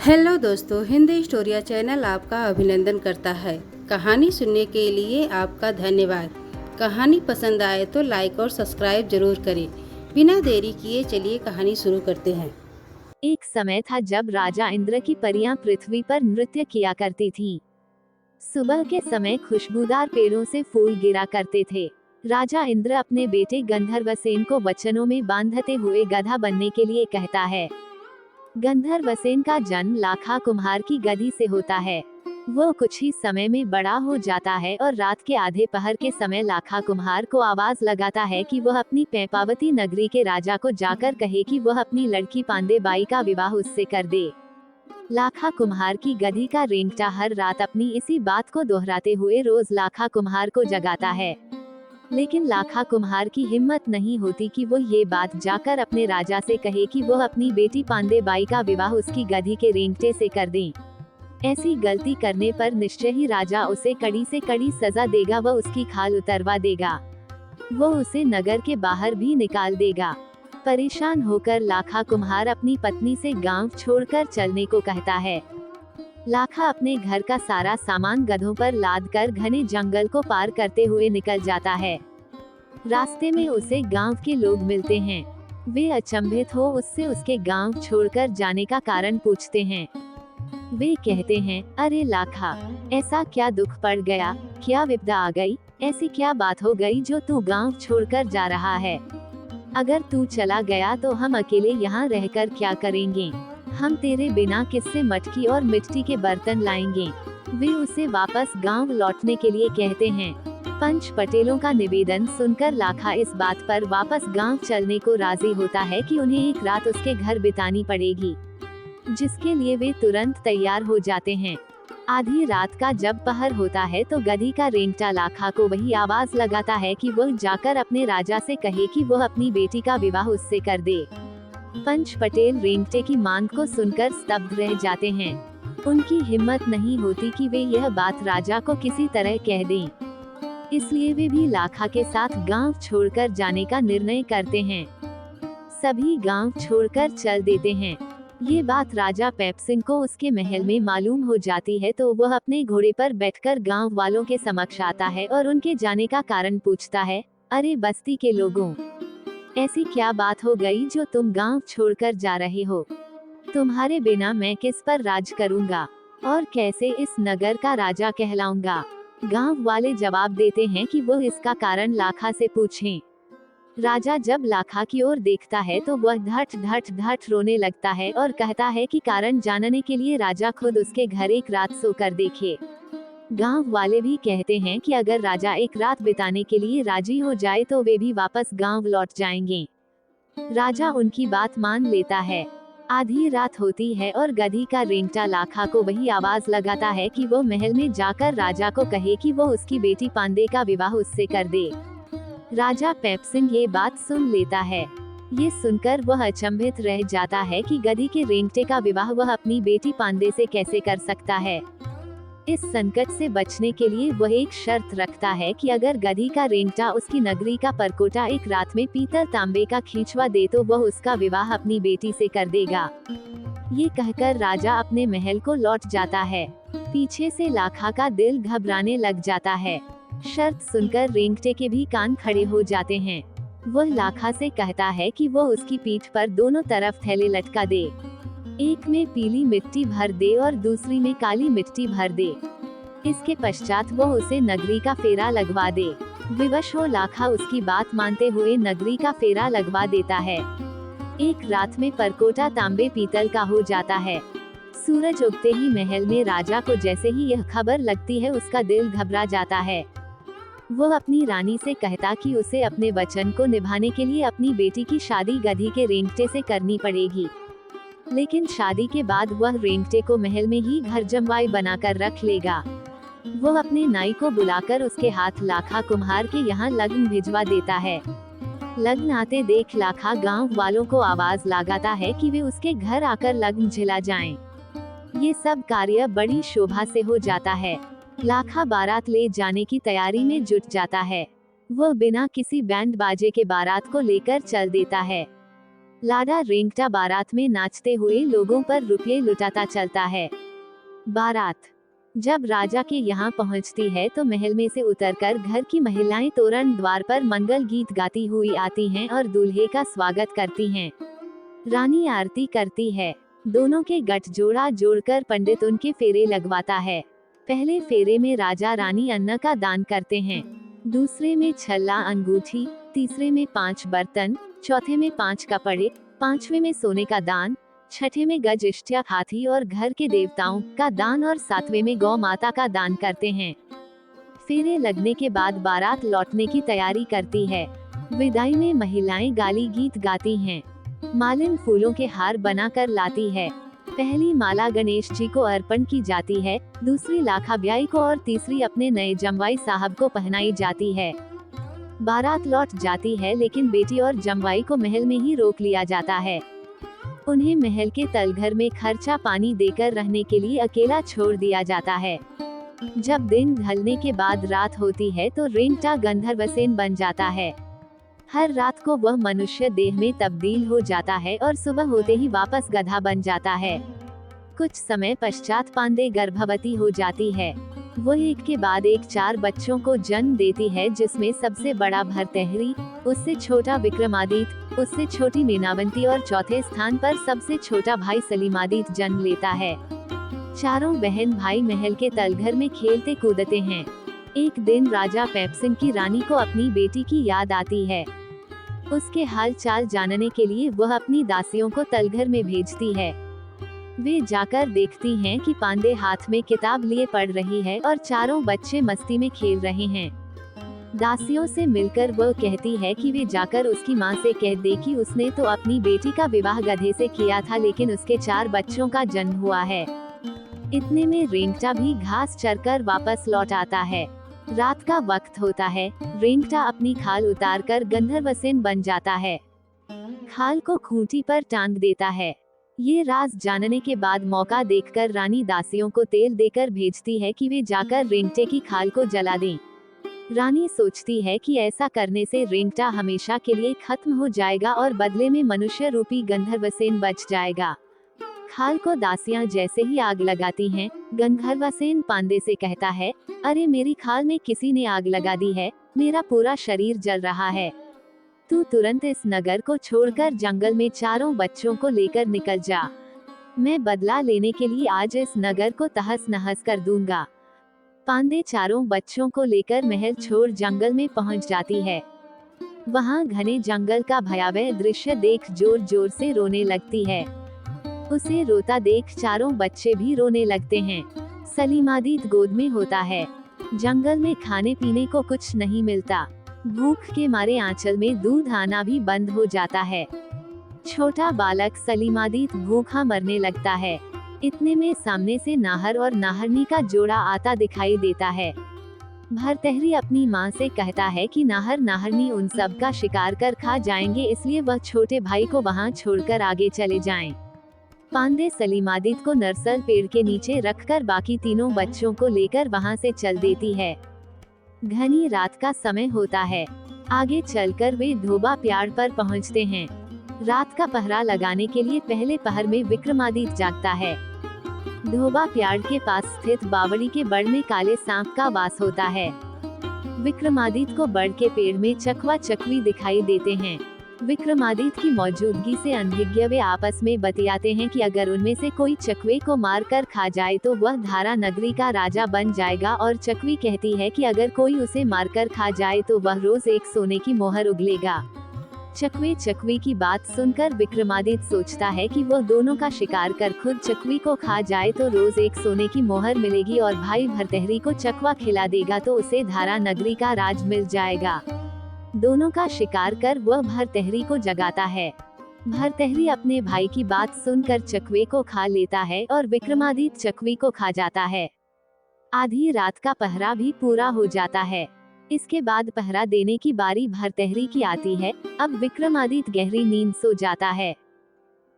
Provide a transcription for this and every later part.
Hello दोस्तों, Hindi स्टोरिया channel आपका अभिनंदन करता है। कहानी सुनने के लिए आपका धन्यवाद। कहानी पसंद आए तो लाइक और सब्सक्राइब जरूर करें। बिना देरी किए चलिए कहानी शुरू करते हैं। एक समय था जब राजा इंद्र की परियां पृथ्वी पर नृत्य किया करती थीं। सुबह के समय खुशबूदार पेड़ों से फूल गिरा करते थे। राजा इंद्र अपने बेटे गंधर्वसेन को वचनों में बांधते हुए गधा बनने के लिए कहता है। गंधर्वसेन का जन्म लाखा कुम्हार की गधी से होता है। वो कुछ ही समय में बड़ा हो जाता है और रात के आधे पहर के समय लाखा कुम्हार को आवाज लगाता है कि वह अपनी पैपावती नगरी के राजा को जाकर कहे कि वह अपनी लड़की पांडे बाई का विवाह उससे कर दे। लाखा कुम्हार की गधी का रेंगटा हर रात अपनी इसी बात को दोहराते हुए रोज लाखा कुम्हार को जगाता है। लेकिन लाखा कुम्हार की हिम्मत नहीं होती कि वो ये बात जाकर अपने राजा से कहे कि वह अपनी बेटी पांडे बाई का विवाह उसकी गधी के रेंगटे से कर दें। ऐसी गलती करने पर निश्चय ही राजा उसे कड़ी से कड़ी सजा देगा व उसकी खाल उतरवा देगा। वो उसे नगर के बाहर भी निकाल देगा। परेशान होकर लाखा कुम्हार अपनी पत्नी से गांव छोड़कर चलने को कहता है। लाखा अपने घर का सारा सामान गधों पर लाद कर घने जंगल को पार करते हुए निकल जाता है। रास्ते में उसे गांव के लोग मिलते हैं। वे अचंभित हो उससे उसके गांव छोड़कर जाने का कारण पूछते हैं। वे कहते हैं, अरे लाखा, ऐसा क्या दुख पड़ गया, क्या विपदा आ गई, ऐसी क्या बात हो गई जो तू गांव छोड़कर जा रहा है। अगर तू चला गया तो हम अकेले यहाँ रहकर क्या करेंगे। हम तेरे बिना किससे मटकी और मिट्टी के बर्तन लाएंगे। वे उसे वापस गांव लौटने के लिए कहते हैं। पंच पटेलों का निवेदन सुनकर लाखा इस बात पर वापस गांव चलने को राजी होता है कि उन्हें एक रात उसके घर बितानी पड़ेगी, जिसके लिए वे तुरंत तैयार हो जाते हैं। आधी रात का जब पहर होता है तो गधी का रेंगटा लाखा को वही आवाज लगाता है कि वह जाकर अपने राजा से कहे कि वह अपनी बेटी का विवाह उससे कर दे। पंच पटेल रेंगटे की मांग को सुनकर स्तब्ध रह जाते हैं। उनकी हिम्मत नहीं होती कि वे यह बात राजा को किसी तरह कह दें। इसलिए वे भी लाखा के साथ गांव छोड़कर जाने का निर्णय करते हैं। सभी गांव छोड़कर चल देते हैं। ये बात राजा पैप सिंह को उसके महल में मालूम हो जाती है तो वह अपने घोड़े पर बैठकर गांव वालों के समक्ष आता है और उनके जाने का कारण पूछता है। अरे बस्ती के लोगों, ऐसी क्या बात हो गई जो तुम गांव छोड़कर जा रहे हो। तुम्हारे बिना मैं किस पर राज करूंगा और कैसे इस नगर का राजा कहलाऊंगा। गांव वाले जवाब देते हैं कि वो इसका कारण लाखा से पूछें। राजा जब लाखा की ओर देखता है तो वह धट धट धट रोने लगता है और कहता है कि कारण जानने के लिए राजा खुद उसके घर एक रात सोकर देखे। गांव वाले भी कहते हैं कि अगर राजा एक रात बिताने के लिए राजी हो जाए तो वे भी वापस गांव लौट जाएंगे। राजा उनकी बात मान लेता है। आधी रात होती है और गधी का रेंगटा लाखा को वही आवाज लगाता है कि वो महल में जाकर राजा को कहे कि वो उसकी बेटी पांडे का विवाह उससे कर दे। राजा पैप सिंह ये बात सुन लेता है। ये सुनकर वह अचंभित रह जाता है कि गधी के रेंगटे का विवाह वह अपनी बेटी पांडे से कैसे कर सकता है। इस संकट से बचने के लिए वह एक शर्त रखता है कि अगर गधी का रेंगटा उसकी नगरी का परकोटा एक रात में पीतल तांबे का खींचवा दे तो वह उसका विवाह अपनी बेटी से कर देगा। ये कहकर राजा अपने महल को लौट जाता है। पीछे से लाखा का दिल घबराने लग जाता है। शर्त सुनकर रेंगटे के भी कान खड़े हो जाते हैं। वह लाखा से कहता है कि वो उसकी पीठ पर दोनों तरफ थैले लटका दे। एक में पीली मिट्टी भर दे और दूसरी में काली मिट्टी भर दे। इसके पश्चात वो उसे नगरी का फेरा लगवा दे। विवश हो लाखा उसकी बात मानते हुए नगरी का फेरा लगवा देता है। एक रात में परकोटा तांबे पीतल का हो जाता है। सूरज उगते ही महल में राजा को जैसे ही यह खबर लगती है उसका दिल घबरा जाता है। वह अपनी रानी से कहता कि उसे अपने वचन को निभाने के लिए अपनी बेटी की शादी गधी के रेंगटे से करनी पड़ेगी। लेकिन शादी के बाद वह रेंगटे को महल में ही घर जमवाई बनाकर रख लेगा। वह अपने नाई को बुलाकर उसके हाथ लाखा कुम्हार के यहाँ लग्न भिजवा देता है। लग्न आते देख लाखा गांव वालों को आवाज लगाता है कि वे उसके घर आकर लग्न झिला जाएं। ये सब कार्य बड़ी शोभा से हो जाता है। लाखा बारात ले जाने की तैयारी में जुट जाता है। वह बिना किसी बैंड बाजे के बारात को लेकर चल देता है। लाडा रेंगटा बारात में नाचते हुए लोगों पर रुपये लुटाता चलता है। बारात जब राजा के यहाँ पहुँचती है तो महल में से उतरकर घर की महिलाएं तोरण द्वार पर मंगल गीत गाती हुई आती हैं और दूल्हे का स्वागत करती हैं। रानी आरती करती है। दोनों के गठजोड़ा जोड़कर पंडित उनके फेरे लगवाता है। पहले फेरे में राजा रानी अन्न का दान करते हैं, दूसरे में छल्ला अंगूठी, तीसरे में 5 बर्तन, चौथे में 5 कपड़े, पांचवे में सोने का दान, छठे में गज इष्टया हाथी और घर के देवताओं का दान और सातवें में गौ माता का दान करते हैं। फेरे लगने के बाद बारात लौटने की तैयारी करती है। विदाई में महिलाएं गाली गीत गाती हैं। मालिन फूलों के हार बनाकर लाती है। पहली माला गणेश जी को अर्पण की जाती है, दूसरी लाखा ब्याई को और तीसरी अपने नए जमवाई साहब को पहनाई जाती है। बारात लौट जाती है लेकिन बेटी और जमवाई को महल में ही रोक लिया जाता है। उन्हें महल के तलघर में खर्चा पानी देकर रहने के लिए अकेला छोड़ दिया जाता है। जब दिन ढलने के बाद रात होती है तो रेंगटा गंधर्वसेन बन जाता है। हर रात को वह मनुष्य देह में तब्दील हो जाता है और सुबह होते ही वापस गधा बन जाता है। कुछ समय पश्चात पांडे गर्भवती हो जाती है। वह एक के बाद एक 4 बच्चों को जन्म देती है, जिसमें सबसे बड़ा भरतहरी, उससे छोटा विक्रमादित्य, उससे छोटी मीनावंती और चौथे स्थान पर सबसे छोटा भाई सलीमादित्य जन्म लेता है। चारों बहन भाई महल के तलघर में खेलते कूदते हैं। एक दिन राजा पेप्सिन की रानी को अपनी बेटी की याद आती है। उसके हाल चाल जानने के लिए वह अपनी दासियों को तलघर में भेजती है। वे जाकर देखती हैं कि पांडे हाथ में किताब लिए पढ़ रही है और चारों बच्चे मस्ती में खेल रहे हैं। दासियों से मिलकर वह कहती है कि वे जाकर उसकी माँ से कह दे कि उसने तो अपनी बेटी का विवाह गधे से किया था, लेकिन उसके 4 बच्चों का जन्म हुआ है। इतने में रेंगटा भी घास चरकर वापस लौट आता है। रात का वक्त होता है। रेंगटा अपनी खाल उतारकर गंधर्वसेन बन जाता है। खाल को खूंटी पर टांग देता है। ये राज जानने के बाद मौका देखकर रानी दासियों को तेल देकर भेजती है कि वे जाकर रेंगटे की खाल को जला दें। रानी सोचती है कि ऐसा करने से रेंगटा हमेशा के लिए खत्म हो जाएगा और बदले में मनुष्य रूपी गंधर्वसेन बच जाएगा। खाल को दासियां जैसे ही आग लगाती हैं, गंधर्वसेन पांडे से कहता है, अरे मेरी खाल में किसी ने आग लगा दी है, मेरा पूरा शरीर जल रहा है। तू तुरंत इस नगर को छोड़कर जंगल में चारों बच्चों को लेकर निकल जा। मैं बदला लेने के लिए आज इस नगर को तहस नहस कर दूंगा। पांडे चारों बच्चों को लेकर महल छोड़ जंगल में पहुंच जाती है। वहां घने जंगल का भयावह दृश्य देख जोर जोर से रोने लगती है। उसे रोता देख चारों बच्चे भी रोने लगते हैं। सलीमादित्य गोद में होता है। जंगल में खाने पीने को कुछ नहीं मिलता। भूख के मारे आंचल में दूध आना भी बंद हो जाता है। छोटा बालक सलीमादित्य भूखा मरने लगता है। इतने में सामने से नाहर और नाहरनी का जोड़ा आता दिखाई देता है। भरतहरी अपनी माँ से कहता है कि नाहर नाहरनी उन सब का शिकार कर खा जाएंगे, इसलिए वह छोटे भाई को वहाँ छोड़कर आगे चले जाएं। पांडे सलीमादित्य को नरसल पेड़ के नीचे रखकर बाकी तीनों बच्चों को लेकर वहाँ से चल देती है। घनी रात का समय होता है। आगे चलकर वे धोबा प्याड़ पर पहुँचते हैं। रात का पहरा लगाने के लिए पहले पहर में विक्रमादित्य जागता है। धोबा प्याड़ के पास स्थित बावड़ी के बड़ में काले सांप का वास होता है। विक्रमादित्य को बड़ के पेड़ में चकवा चकवी दिखाई देते हैं। विक्रमादित्य की मौजूदगी से अनभिज्ञ वे आपस में बतियाते हैं कि अगर उनमें से कोई चकवे को मार कर खा जाए तो वह धारा नगरी का राजा बन जाएगा, और चकवी कहती है कि अगर कोई उसे मारकर खा जाए तो वह रोज 1 सोने की मोहर उगलेगा। चकवे चकवी की बात सुनकर विक्रमादित्य सोचता है कि वह दोनों का शिकार कर खुद चकवी को खा जाए तो रोज 1 सोने की मोहर मिलेगी, और भाई भरतहरी को चकवा खिला देगा तो उसे धारा नगरी का राज मिल जाएगा। दोनों का शिकार कर वह भरतहरी को जगाता है। भरतहरी अपने भाई की बात सुनकर चकवे को खा लेता है और विक्रमादित्य चकवी को खा जाता है। आधी रात का पहरा भी पूरा हो जाता है। इसके बाद पहरा देने की बारी भरतहरी की आती है। अब विक्रमादित्य गहरी नींद सो जाता है।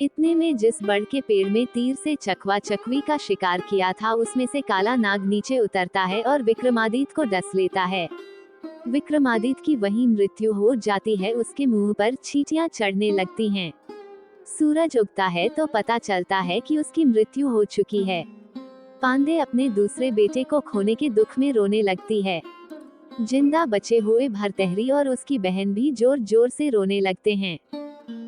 इतने में जिस बड़ के पेड़ में तीर से चकवा चकवी का शिकार किया था उसमें से काला नाग नीचे उतरता है और विक्रमादित्य को डस लेता है। विक्रमादित्य की वहीं मृत्यु हो जाती है। उसके मुंह पर चींटियां चढ़ने लगती हैं। सूरज उगता है तो पता चलता है कि उसकी मृत्यु हो चुकी है। पांडे अपने दूसरे बेटे को खोने के दुख में रोने लगती है। जिंदा बचे हुए भरतहरी और उसकी बहन भी जोर जोर से रोने लगते हैं।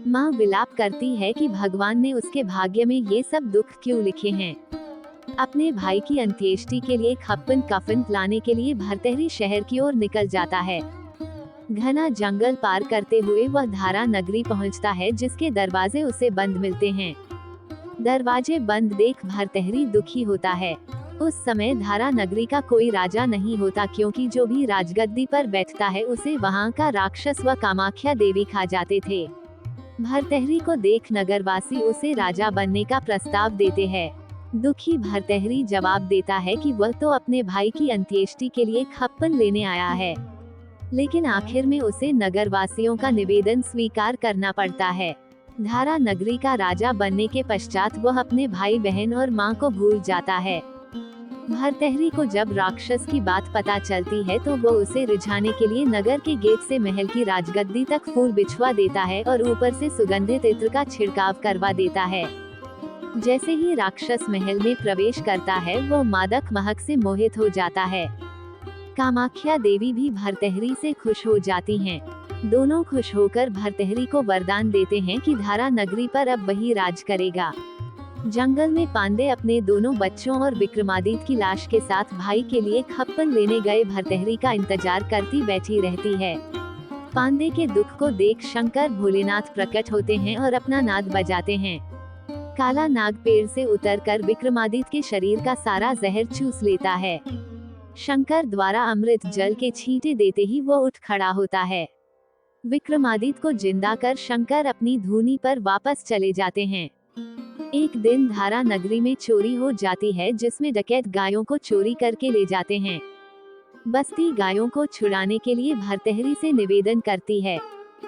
माँ विलाप करती है कि भगवान ने उसके भाग्य में ये सब दुख क्यों लिखे हैं। अपने भाई की अंत्येष्टि के लिए खप्पन कफन लाने के लिए भरतहरी शहर की ओर निकल जाता है। घना जंगल पार करते हुए वह धारा नगरी पहुंचता है, जिसके दरवाजे उसे बंद मिलते हैं। दरवाजे बंद देख भरतहरी दुखी होता है। उस समय धारा नगरी का कोई राजा नहीं होता, क्योंकि जो भी राजगद्दी पर बैठता है उसे वहां का राक्षस व कामाख्या देवी खा जाते थे। भरतहरी को देख नगरवासी उसे राजा बनने का प्रस्ताव देते हैं। दुखी भरतहरी जवाब देता है कि वह तो अपने भाई की अंत्येष्टि के लिए खप्पन लेने आया है, लेकिन आखिर में उसे नगरवासियों का निवेदन स्वीकार करना पड़ता है। धारा नगरी का राजा बनने के पश्चात वह अपने भाई बहन और मां को भूल जाता है। भरतहरी को जब राक्षस की बात पता चलती है तो वह उसे रिझाने के लिए नगर के गेट से महल की राजगद्दी तक फूल बिछवा देता है और ऊपर से सुगंधित इत्र का छिड़काव करवा देता है। जैसे ही राक्षस महल में प्रवेश करता है वो मादक महक से मोहित हो जाता है। कामाख्या देवी भी भरतहरी से खुश हो जाती हैं। दोनों खुश होकर भरतहरी को वरदान देते हैं कि धारा नगरी पर अब वही राज करेगा। जंगल में पांडे अपने दोनों बच्चों और विक्रमादित्य की लाश के साथ भाई के लिए खप्पन लेने गए भरतहरी का इंतजार करती बैठी रहती है। पांडे के दुख को देख शंकर भोलेनाथ प्रकट होते हैं और अपना नाद बजाते हैं। काला नाग पेड़ से उतरकर विक्रमादित्य के शरीर का सारा जहर चूस लेता है। शंकर द्वारा अमृत जल के छींटे देते ही वो उठ खड़ा होता है। विक्रमादित्य को जिंदा कर शंकर अपनी धूनी पर वापस चले जाते हैं। एक दिन धारा नगरी में चोरी हो जाती है, जिसमें डकैत गायों को चोरी करके ले जाते हैं। बस्ती गायों को छुड़ाने के लिए भरतहरी से निवेदन करती है।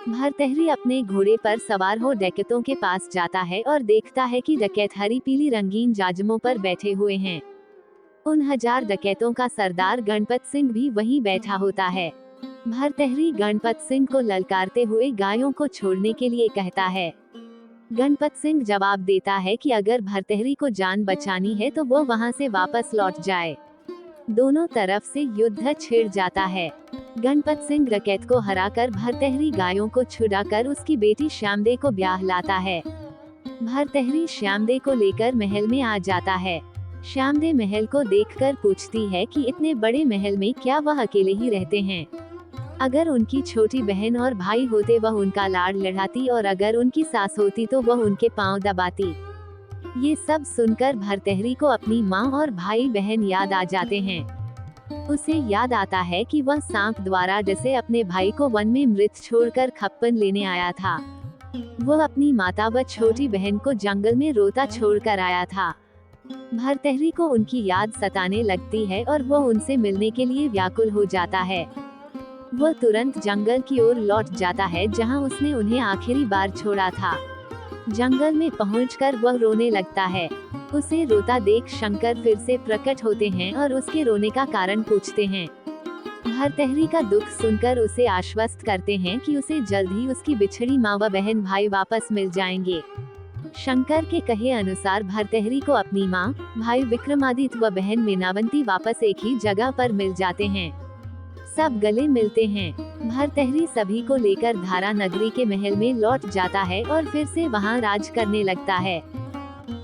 भरतहरी अपने घोड़े पर सवार हो डकैतों के पास जाता है और देखता है कि डकैत हरी पीली रंगीन जाजमों पर बैठे हुए हैं। उन 1000 डकैतों का सरदार गणपत सिंह भी वहीं बैठा होता है। भरतहरी गणपत सिंह को ललकारते हुए गायों को छोड़ने के लिए कहता है। गणपत सिंह जवाब देता है कि अगर भरतहरी को जान बचानी है तो वो वहां से वापस लौट जाए। दोनों तरफ से युद्ध छिड़ जाता है। गणपत सिंह डकैत को हराकर भरतहरी गायों को छुड़ाकर उसकी बेटी श्यामदे को ब्याह लाता है। भरतहरी श्यामदे को लेकर महल में आ जाता है। श्यामदे महल को देखकर पूछती है कि इतने बड़े महल में क्या वह अकेले ही रहते हैं। अगर उनकी छोटी बहन और भाई होते वह उनका लाड़ लड़ाती, और अगर उनकी सास होती तो वह उनके पांव दबाती। ये सब सुनकर भरतहरी को अपनी माँ और भाई बहन याद आ जाते हैं। उसे याद आता है कि वह सांप द्वारा जिसे अपने भाई को वन में मृत छोड़कर खप्पन लेने आया था, वह अपनी माता व छोटी बहन को जंगल में रोता छोड़कर आया था। भरतहरी को उनकी याद सताने लगती है और वह उनसे मिलने के लिए व्याकुल हो जाता है। वह तुरंत जंगल की ओर लौट जाता है जहां उसने उन्हें आखिरी बार छोड़ा था। जंगल में पहुंचकर वह रोने लगता है। उसे रोता देख शंकर फिर से प्रकट होते हैं और उसके रोने का कारण पूछते हैं। भरतहरी का दुख सुनकर उसे आश्वस्त करते हैं कि उसे जल्द ही उसकी बिछड़ी माँ व बहन भाई वापस मिल जाएंगे। शंकर के कहे अनुसार भरतहरी को अपनी माँ, भाई विक्रमादित्य व बहन मीनावंती वापस एक ही जगह पर मिल जाते हैं। सब गले मिलते हैं। भरतहरी सभी को लेकर धारा नगरी के महल में लौट जाता है और फिर से वहां राज करने लगता है।